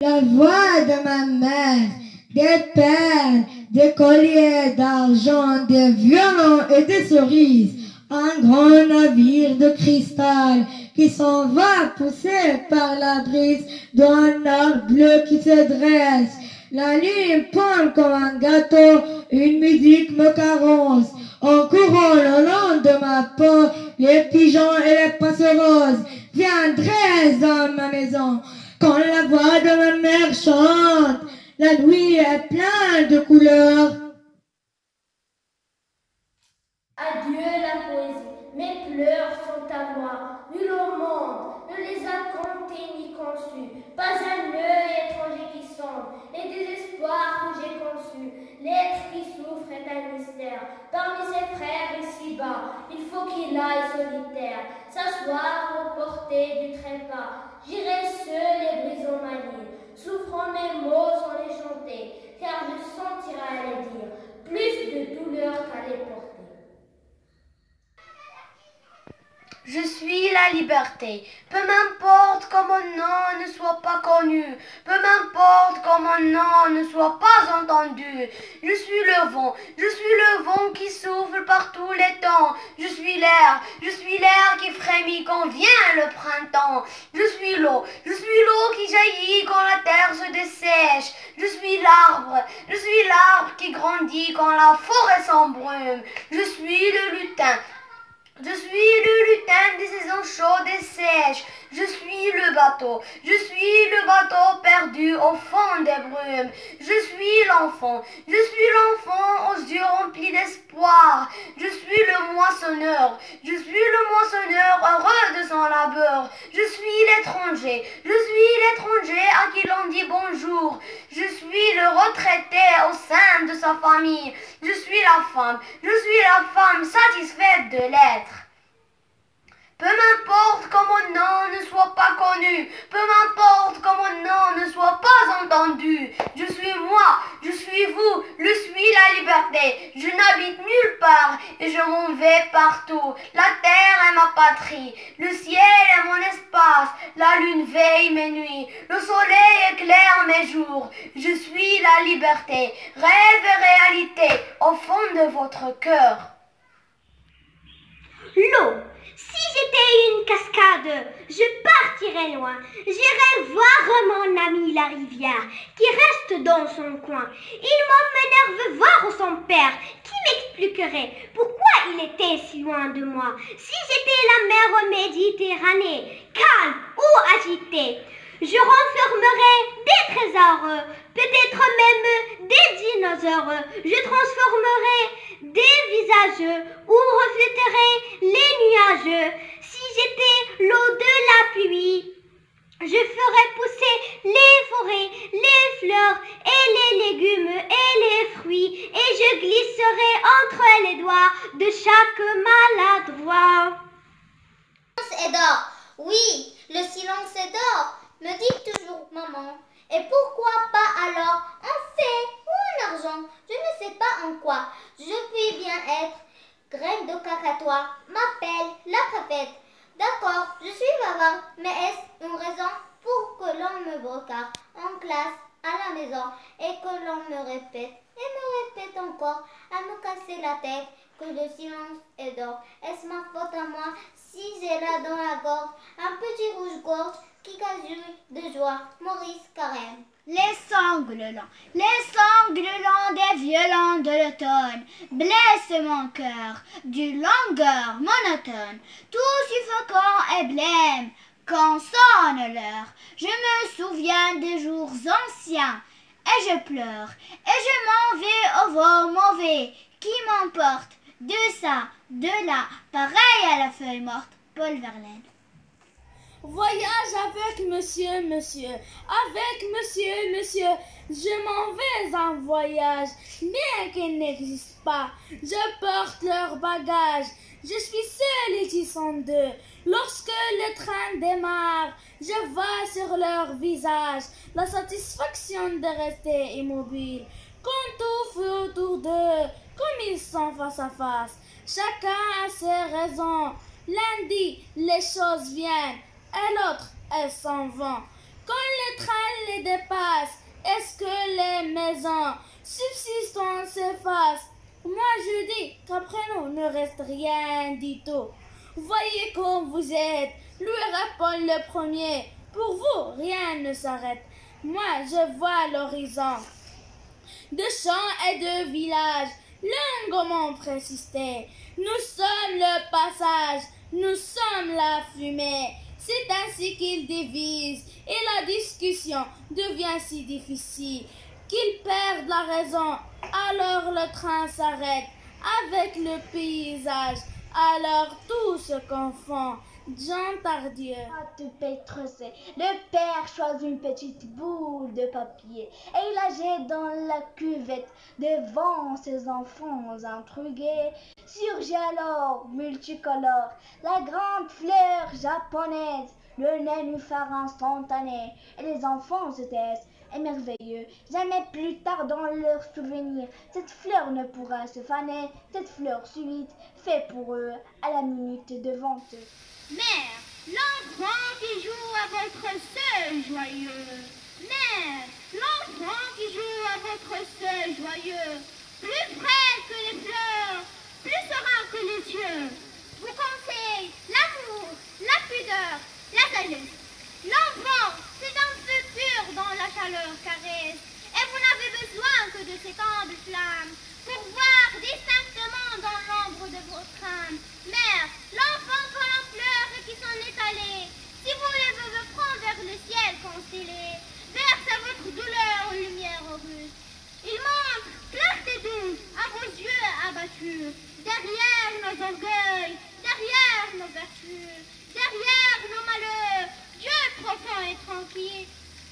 La voix de ma mère, des perles, des colliers d'argent, des violons et des cerises. Un grand navire de cristal qui s'en va poussé par la brise d'un arbre bleu qui se dresse. La lune pend comme un gâteau, une musique me caresse. En courant le long de ma peau, les pigeons et les passeroses viendraient dans ma maison. Quand la voix de ma mère chante, la nuit est pleine de couleurs. Adieu la poésie, mes pleurs sont à moi. Nul au monde ne les a comptés ni conçus. Pas un nœud étranger qui sonde les désespoirs que j'ai conçus. L'être qui souffre est un mystère. Parmi ses frères ici-bas, il faut qu'il aille solitaire, s'asseoir aux portées du trépas. J'irai seul et brisant ma lyre, souffrant mes mots sans les chanter, car je sentirai à les dire plus de douleur qu'à les porter. Je suis la liberté, peu m'importe que mon nom ne soit pas connu, peu m'importe que mon nom ne soit pas entendu. Je suis le vent qui souffle par tous les temps. Je suis l'air qui frémit quand vient le printemps. Je suis l'eau qui jaillit quand la terre se dessèche. Je suis l'arbre qui grandit quand la forêt s'embrume. Je suis le lutin des saisons chaudes et sèches. Je suis le bateau perdu au fond des brumes. Je suis l'enfant aux yeux remplis d'espoir. Je suis le moissonneur heureux de son labeur. Je suis l'étranger à qui l'on dit bonjour. Je suis le retraité au sein de sa famille. Je suis la femme satisfaite de l'être. Peu m'importe que mon nom ne soit pas connu, peu m'importe que mon nom ne soit pas entendu. Je suis moi, je suis vous, je suis la liberté. Je n'habite nulle part et je m'en vais partout. La terre est ma patrie, le ciel est mon espace, la lune veille mes nuits, le soleil éclaire mes jours. Je suis la liberté, rêve et réalité au fond de votre cœur. L'eau. Si j'étais une cascade, je partirais loin. J'irais voir mon ami la rivière qui reste dans son coin. Il m'emmènerait voir son père qui m'expliquerait pourquoi il était si loin de moi. Si j'étais la mer Méditerranée, calme ou agitée, je renfermerais des trésors, peut-être même des dinosaures. Je transformerais des visages ou refléterais les nuages. Si j'étais l'eau de la pluie, je ferais pousser les forêts, les fleurs et les légumes et les fruits, et je glisserais entre les doigts de chaque maladroit. Le silence est d'or. Oui, le silence est d'or, me dit toujours maman. Et pourquoi pas alors en fée ou en argent? Je ne sais pas en quoi. Je puis bien être graine de cacatois, m'appelle la crapette. D'accord, je suis bavard, mais est-ce une raison pour que l'on me brocarde en classe, à la maison, et que l'on me répète encore à me casser la tête que le silence est d'or? Est-ce ma faute à moi si j'ai là dans la gorge un petit rouge-gorge qui gazouille de joie? Maurice Carême. Les sanglants des violons de l'automne blessent mon cœur d'une longueur monotone, tout suffocant et blême quand sonne l'heure. Je me souviens des jours anciens et je pleure, et je m'en vais au vent mauvais qui m'emporte de ça, de là, pareil à la feuille morte. Paul Verlaine. Voyage avec monsieur, je m'en vais en voyage, bien qu'ils n'existent pas, je porte leurs bagages, je suis seule et ils sont deux. Lorsque le train démarre, je vois sur leur visage la satisfaction de rester immobile. Quand tout fait autour d'eux, comme ils sont face à face, chacun a ses raisons. L'un dit les choses viennent, et l'autre elles s'en vont. Quand les trains les dépassent, est-ce que les maisons subsistantes s'effacent? Moi je dis qu'après nous ne reste rien du tout. Voyez comme vous êtes, lui répond le premier. Pour vous, rien ne s'arrête. Moi je vois l'horizon de champs et de villages longuement persistés. Nous sommes le passage, nous sommes la fumée. C'est ainsi qu'ils divisent et la discussion devient si difficile qu'ils perdent la raison. Alors le train s'arrête avec le paysage. Alors tout se confond. Jean Tardieu. À te pétresser, le père choisit une petite boule de papier et il la jette dans la cuvette devant ses enfants intrigués. Surgit alors, multicolore, la grande fleur japonaise, le nénuphar instantané, et les enfants se taisent, émerveilleux. Jamais plus tard dans leur souvenir, cette fleur ne pourra se faner, cette fleur subite, fait pour eux à la minute devant eux. Mère, l'enfant qui joue à votre seuil joyeux. Mère, l'enfant qui joue à votre seuil joyeux. Plus frais que les fleurs, plus serein que les cieux. Vous conseille l'amour, la pudeur, la sagesse. L'enfant, c'est un feu pur dans la chaleur caresse. Et vous n'avez besoin que de ces tendres flammes pour voir distinctement dans l'ombre de votre âme. Mère, l'enfant quand l'on pleure et qui s'en est allé, si vous les me prend vers le ciel constellé, verse à votre douleur une lumière auguste. Il montre clarté douce à vos yeux abattus, derrière nos orgueils, derrière nos vertus, derrière nos malheurs, Dieu profond et tranquille.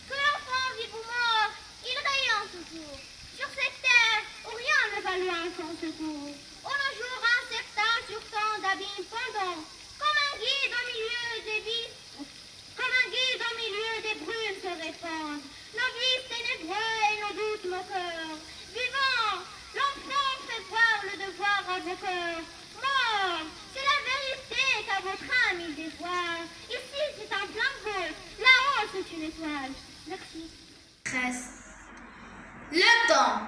Que l'enfant vive ou mort, il rayonne toujours sur cette terre où rien ne va loin sans secours. Où nos jours incertains sur tant d'abîmes pendants, comme un guide au milieu des vices, comme un guide au milieu des brumes se répandent. Nos vices ténébreux et nos doutes moqueurs. Vivant, l'enfant fait voir le devoir à vos cœurs. Mort, c'est la vérité qu'à votre âme il dévoile. Ici c'est un plein vol, là-haut c'est une étoile. Merci. 13. Le temps,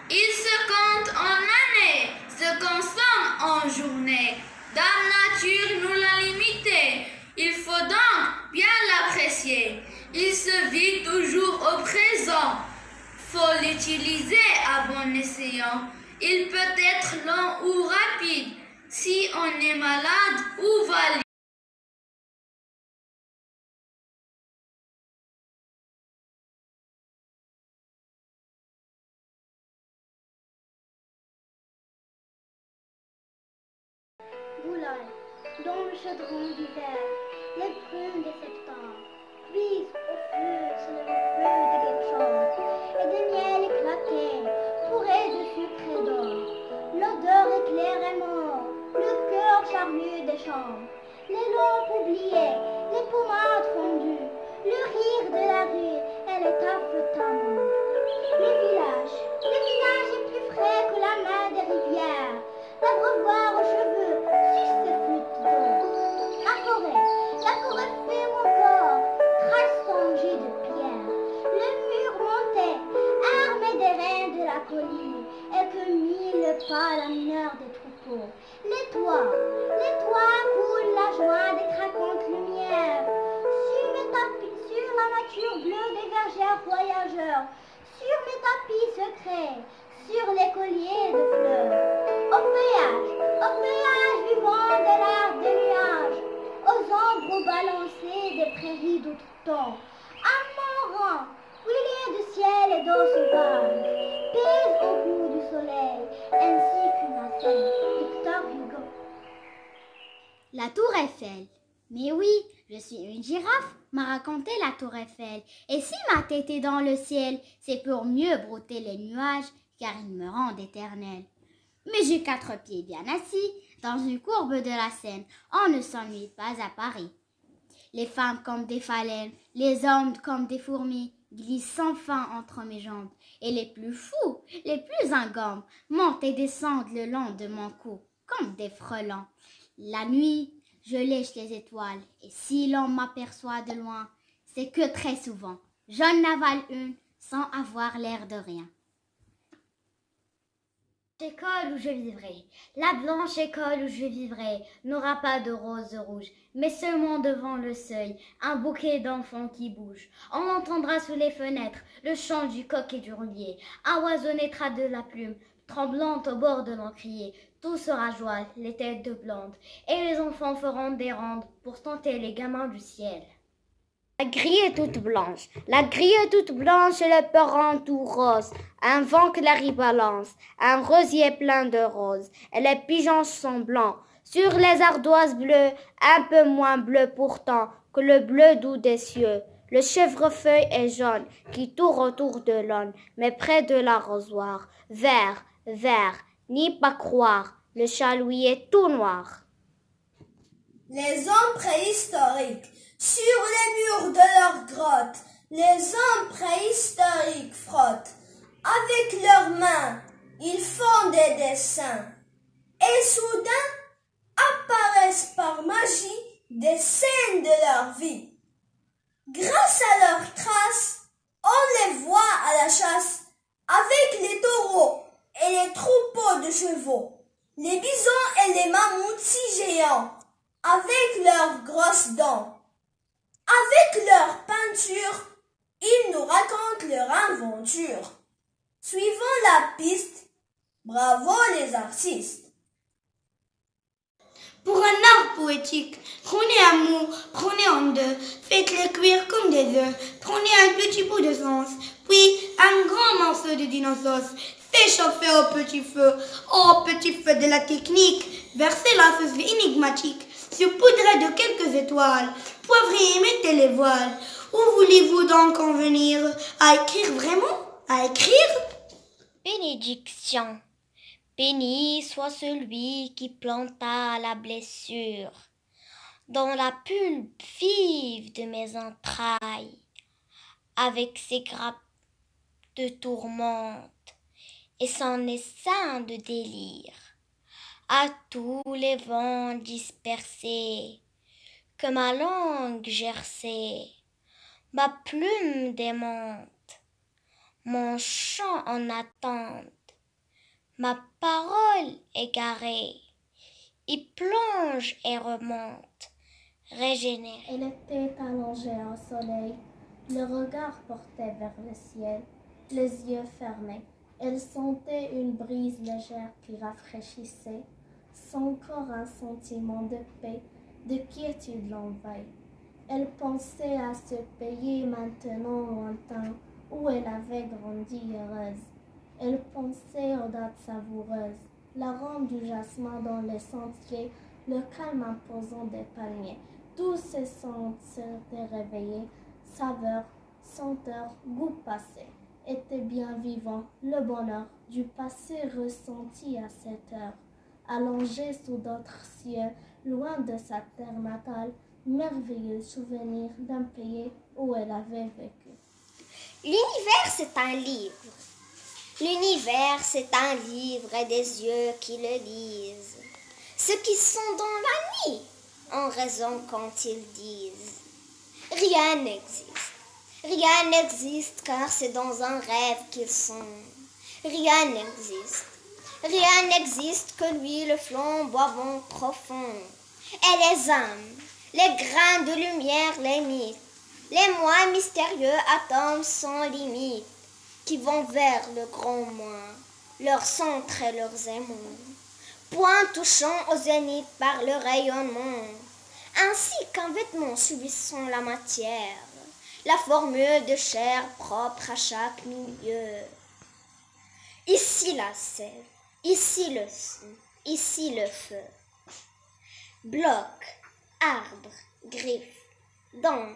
il se compte en années, se consomme en journées. Dame nature nous l'a limité, il faut donc bien l'apprécier. Il se vit toujours au présent, faut l'utiliser à bon escient. Il peut être long ou rapide, si on est malade ou valide. Boulogne, dans le chaudron d'hiver, les brumes de septembre cuisent au feu sur le feu de guerchons, et de miel éclaté, fourré de sucre et d'or. L'odeur éclaire et mort, le cœur charnu des chambres, les lampes oubliées, les pommades fondues, le rire de la rue et les taffes-tambours. Le village est plus frais que la main des rivières. L'abreuvoir aux cheveux suce ses flûtes d'eau. La forêt fait mon corps, trace son jet de pierre. Le mur montait, armé des reins de la colline, et que mille pas la mineur des troupeaux. Les toits coulent la joie des craquantes lumières. Sur mes tapis, sur la nature bleue des bergères voyageurs, sur mes tapis secrets, sur les colliers de fleurs. Au feuillage vivant de l'air des nuages, aux ombres balancées des prairies d'outre-temps, un mourant, huilé de ciel et d'eau sauvage, pèse au bout du soleil, ainsi qu'une nacelle. Victor Hugo. La tour Eiffel. Mais oui, je suis une girafe, m'a raconté la tour Eiffel. Et si ma tête est dans le ciel, c'est pour mieux brouter les nuages, car ils me rendent éternel. Mais j'ai 4 pieds bien assis, dans une courbe de la Seine, on ne s'ennuie pas à Paris. Les femmes comme des phalènes, les hommes comme des fourmis, glissent sans fin entre mes jambes. Et les plus fous, les plus ingambes, montent et descendent le long de mon cou, comme des frelons. La nuit, je lèche les étoiles, et si l'on m'aperçoit de loin, c'est que très souvent, j'en avale une sans avoir l'air de rien. L'école où je vivrai, la blanche école où je vivrai, n'aura pas de roses rouges, mais seulement devant le seuil, un bouquet d'enfants qui bougent. On entendra sous les fenêtres le chant du coq et du roulier, un oiseau naîtra de la plume, tremblante au bord de l'encrier. Tout sera joie, les têtes de blonde, et les enfants feront des rondes pour tenter les gamins du ciel. La grille est toute blanche, la grille est toute blanche et le perron tout rose. Un vent que la riz balance, un rosier plein de roses, et les pigeons sont blancs. Sur les ardoises bleues, un peu moins bleu pourtant que le bleu doux des cieux. Le chèvrefeuille est jaune, qui tourne autour de l'aune, mais près de l'arrosoir. Vert, vert, n'y pas croire, le chalouis est tout noir. Les hommes préhistoriques, sur les murs de leurs grottes, les hommes préhistoriques frottent. Avec leurs mains, ils font des dessins. Et soudain, apparaissent par magie des scènes de leur vie. Grâce à leurs traces, on les voit à la chasse, avec les taureaux et les troupeaux de chevaux, les bisons et les mammouths si géants, avec leurs grosses dents. Avec leur peinture, ils nous racontent leur aventure. Suivons la piste, bravo les artistes. Pour un art poétique, prenez un mot, prenez en deux, faites-le cuire comme des œufs, prenez un petit bout de sens, puis un grand morceau de dinosaure, faites chauffer au petit feu de la technique, versez la sauce énigmatique, saupoudrez de quelques étoiles, poivrez et mettez les voiles. Où voulez-vous donc en venir? À écrire vraiment? À écrire? Bénédiction. Béni soit celui qui planta la blessure dans la pulpe vive de mes entrailles, avec ses grappes de tourmente et son essaim de délire, à tous les vents dispersés, que ma langue gerçait, ma plume démente, mon chant en attente, ma parole égarée, y plonge et remonte, régénère. Elle était allongée au soleil, le regard porté vers le ciel, les yeux fermés. Elle sentait une brise légère qui rafraîchissait. Son corps un sentiment de paix, de quiétude l'envahit. Elle pensait à ce pays maintenant lointain où elle avait grandi heureuse. Elle pensait aux dates savoureuses, l'arôme du jasmin dans les sentiers, le calme imposant des palmiers. Tous ces sons s'étaient réveillés, saveur, senteur, goût passé, était bien vivant, le bonheur du passé ressenti à cette heure. Allongé sous d'autres cieux, loin de sa terre natale, merveilleux souvenir d'un pays où elle avait vécu. L'univers, c'est un livre. L'univers, c'est un livre et des yeux qui le lisent. Ceux qui sont dans la nuit ont raison quand ils disent. Rien n'existe. Rien n'existe car c'est dans un rêve qu'ils sont. Rien n'existe. Rien n'existe que lui, le flamboiement profond. Et les âmes, les grains de lumière, les mythes, les moi mystérieux atomes sans limite, qui vont vers le grand moi, leur centre et leurs aimants, point touchant au zénith par le rayonnement, ainsi qu'un vêtement subissant la matière, la formule de chair propre à chaque milieu. Ici la sève, ici le son, ici le feu. Bloc, arbre, griffe, dents,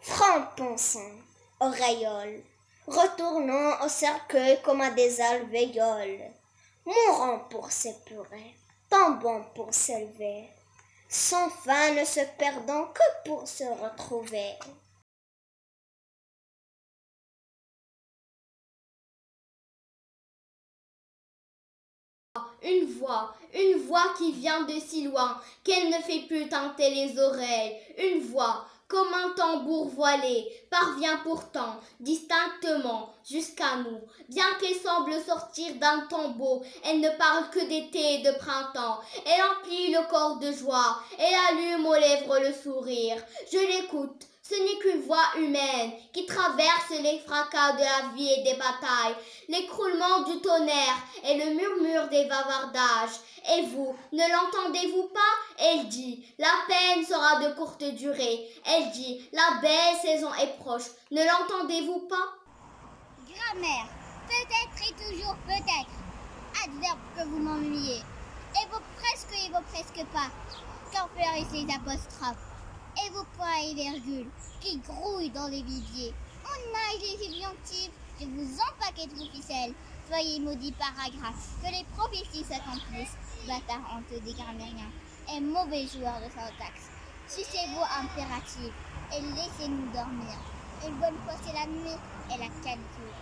front pensant, auréole, retournant au cercueil comme à des alvéoles, mourant pour s'épurer, tombant pour s'élever, sans fin ne se perdant que pour se retrouver. Une voix qui vient de si loin qu'elle ne fait plus tinter les oreilles, une voix comme un tambour voilé, parvient pourtant distinctement jusqu'à nous. Bien qu'elle semble sortir d'un tombeau, elle ne parle que d'été et de printemps. Elle emplit le corps de joie, elle allume aux lèvres le sourire. Je l'écoute. Ce n'est qu'une voix humaine qui traverse les fracas de la vie et des batailles, l'écroulement du tonnerre et le murmure des bavardages. Et vous, ne l'entendez-vous pas? Elle dit, la peine sera de courte durée. Elle dit, la belle saison est proche. Ne l'entendez-vous pas? Grammaire, peut-être et toujours peut-être. Adverbe que vous m'ennuyez. Et vos presque pas. Qu'en ces apostrophes? Et vos points et virgules qui grouillent dans les viviers. On nage les subjonctifs, je vous empaquette vos ficelles. Soyez maudits paragraphes, que les prophéties s'accomplissent. Bâtard honteux des grammairiens et mauvais joueurs de syntaxe. Sucez-vous impératifs et laissez-nous dormir. Une bonne fois c'est la nuit et la canicule.